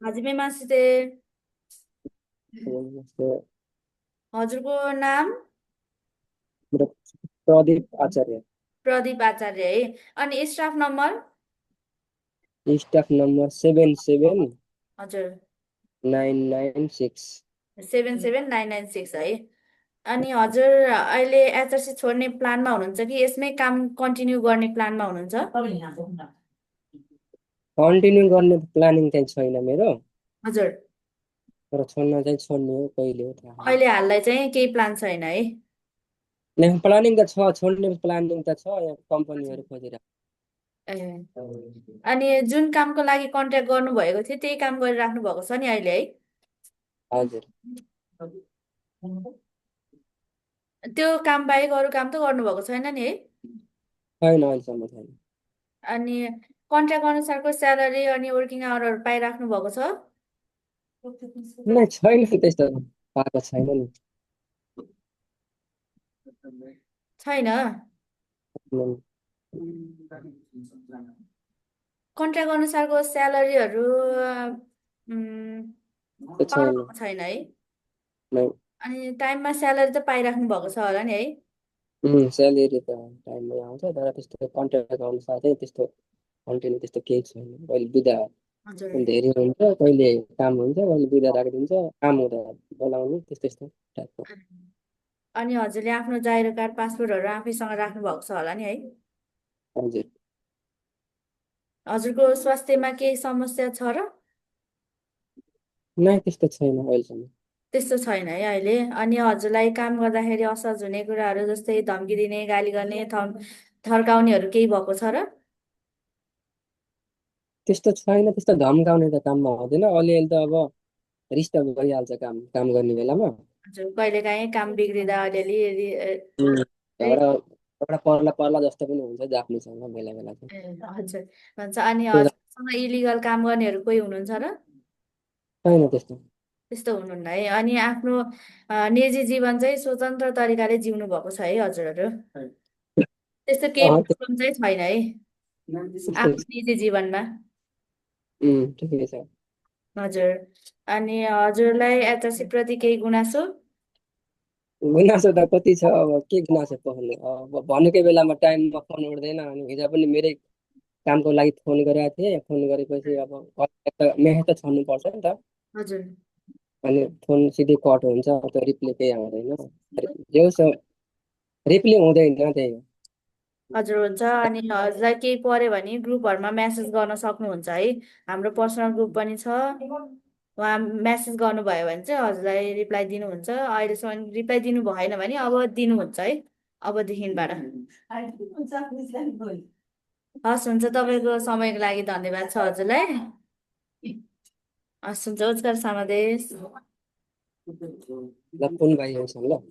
Hajime Masite, मेरो हजुरको नाम प्रदीप आचार्य। प्रदीप आचार्य है। अनि स्टाफ नम्बर? स्टाफ नम्बर 77 हजुर, 996। 77996 है। अनि हजुर अहिले एचआरसी छोड्ने प्लानमा हुनुहुन्छ कि यसमै काम कन्टिन्यू गर्ने प्लानमा हुनुहुन्छ? कन्टिन्यू गर्ने प्लानिङ चाहिँ छैन मेरो, हजुर, तर छोड्न चाहिँ छोड्ने हो, कहिले हो थाहा छैन। अहिले हाललाई चाहिँ केही प्लान छैन है। प्लानिङ त छ, छोड्ने प्लानिङ त छ, यहाँ कम्पनीहरू खोजेर। ए, अनि जुन कामको लागि कन्ट्याक्ट गर्नुभएको थियो त्यही काम गरिराख्नु भएको छ नि अहिले है? हजुर। त्यो काम बाहेक अरू काम त गर्नुभएको छैन नि है? छैन, अहिलेसम्म छैन। अनि कन्ट्र्याक्ट अनुसारको स्यालेरी अनि वर्किङ आवरहरू पाइराख्नु भएको छ? नै छैन, त्यस्तो पाएको छैन नि। छैन। उम्, कन्ट्र्याक्ट अनुसारको स्यालेरीहरू त्यो पाउनु छैन। भएको छैन है? नै। अनि टाइममा स्यालेरी त पाइराख्नु भएको छ होला नि है? स्यालेरी त टाइममै आउँछ, तर त्यस्तो कन्ट्र्याक्ट अनुसार चाहिँ त्यस्तो कन्टिन्यू त्यस्तो केही छैन। कहिले बिदा हजुर। धेरै हुन्छ, कहिले काम हुन्छ, कहिले बिदा राखिदिन्छ, काम हुँदा बोलाउने, त्यस्तो त्यस्तो टाइपको। अनि हजुरले आफ्नो जाइरो कार्ड पासपोर्टहरू आफैसँग राख्नु भएको छ होला नि है? हजुर। हजुरको स्वास्थ्यमा केही समस्या छ र? नै, त्यस्तो छैन अहिलेसम्म। त्यस्तो छैन है अहिले। अनि हजुरलाई काम गर्दाखेरि असहज हुने कुराहरू जस्तै धम्की दिने, गाली गर्ने, थर्काउनेहरू केही भएको छ र? त्यस्तो छैन, त्यस्तो धम्काउने त काममा हुँदैन, अलिअलि त अब रिस त भइहाल्छ काम काम गर्ने बेलामा। हजुर, कहिलेकाहीँ काम बिग्रिँदा अलिअलि झगडा झगडा पर्ला पर्ला जस्तो पनि हुन्छ जाप्नेसँग बेला बेला चाहिँ। हजुर भन्छ। अनि त्यो त हजुरसँग इलिगल काम गर्नेहरू कोही हुनुहुन्छ र? छैन त्यस्तो। त्यस्तो हुनुहुन्न है। अनि आफ्नो निजी जीवन चाहिँ स्वतन्त्र तरिकाले जिउनु भएको छ है हजुरहरू? त्यस्तो केही अँ, प्रब्लम चाहिँ छैन है त्यस्तै छ। आफ्नो निजी जीवनमा? ठिकै छ। हजुर। अनि हजुरलाई एचआरसी प्रति केही गुनासो? गुनासो त कति छ, अब के गुनासो पर्ने, अब भनेकै बेलामा टाइममा फोन उठ्दैन। अनि हिजो पनि मेरै कामको लागि फोन गरेको थिएँ, फोन गरेपछि अब मेसेज त छोड्नु पर्छ नि त। हजुर। अनि फोन सिधै कट हुन्छ, त्यो रिप्ले केही आउँदैन, जे होस् रिप्ले हुँदैन, त्यही हो। हजुर हुन्छ। अनि हजुरलाई केही पर्यो भने ग्रुपहरूमा म्यासेज गर्न सक्नुहुन्छ है। हाम्रो पर्सनल ग्रुप पनि छ, उहाँ म्यासेज गर्नुभयो भने चाहिँ हजुरलाई रिप्लाई दिनुहुन्छ। अहिलेसम्म रिप्लाई दिनु भएन भने अब दिनुहुन्छ है अबदेखिबाट। हस् हुन्छ, तपाईँको समयको लागि धन्यवाद छ हजुरलाई। हस् हुन्छ, उज्कार समादेश। ल, फोन भाइ आउँछ ल।